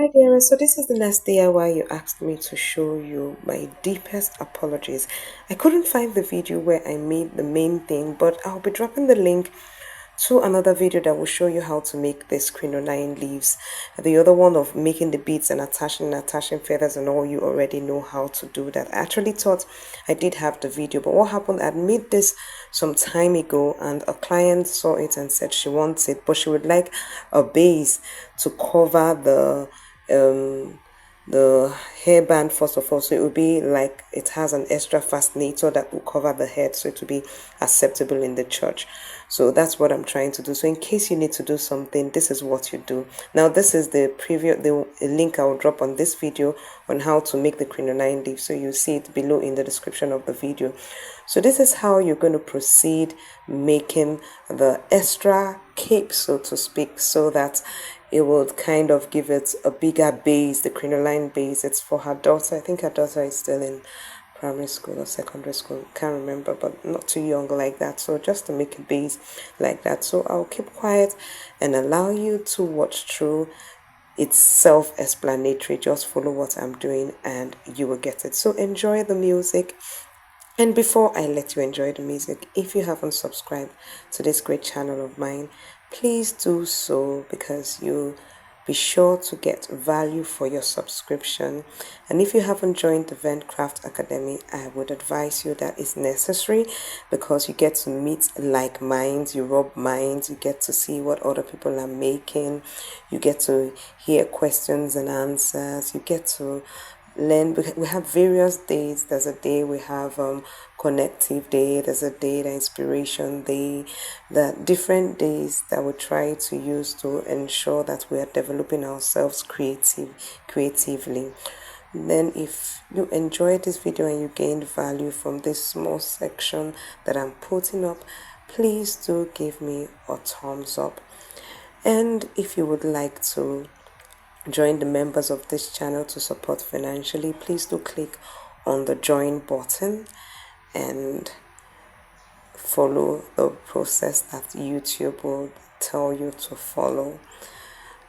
Hi dear, so this is the next DIY you asked me to show you. My deepest apologies. I couldn't find the video where I made the main thing, but I'll be dropping the link to another video that will show you how to make this crinoline leaves. The other one of making the beads and attaching feathers and all, you already know how to do that. I actually thought I did have the video, but what happened, I made this some time ago and a client saw it and said she wants it, but she would like a base to cover um the hairband first of all, so it will be like it has an extra fascinator that will cover the head, so it will be acceptable in the church. So that's what I'm trying to do. So in case you need to do something, this is what you do. Now this is the preview, the link I will drop on this video on how to make the crinoline leaf, so you see it below in the description of the video. So this is how you're going to proceed making the extra cape, so to speak, so that it will kind of give it a bigger base, the crinoline base. It's for her daughter. I think her daughter is still in primary school or secondary school, can't remember, but not too young like that. So just to make a base like that. So I'll keep quiet and allow you to watch through. It's self-explanatory. Just follow what I'm doing and you will get it. So enjoy the music. And before I let you enjoy the music, if you haven't subscribed to this great channel of mine, please do so, because you'll be sure to get value for your subscription. And if you haven't joined the Ventcraft Academy, I would advise you that it's necessary, because you get to meet like minds, you rub minds, you get to see what other people are making, you get to hear questions and answers, you get to learn. We have various days. There's a day we have connective day, there's a day, the inspiration day, the different days that we try to use to ensure that we are developing ourselves creatively. Then if you enjoyed this video and you gained value from this small section that I'm putting up, please do give me a thumbs up. And if you would like to join the members of this channel to support financially, please do click on the join button and follow the process that YouTube will tell you to follow.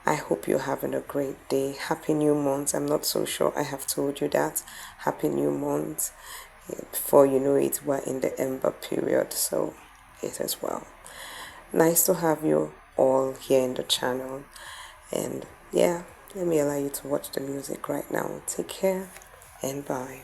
I hope you're having a great day. Happy new month. I'm not so sure I have told you that. Happy new month. Before you know it, we're in the ember period, so it as well. Nice to have you all here in the channel. And yeah, let me allow you to watch the music right now. Take care and bye.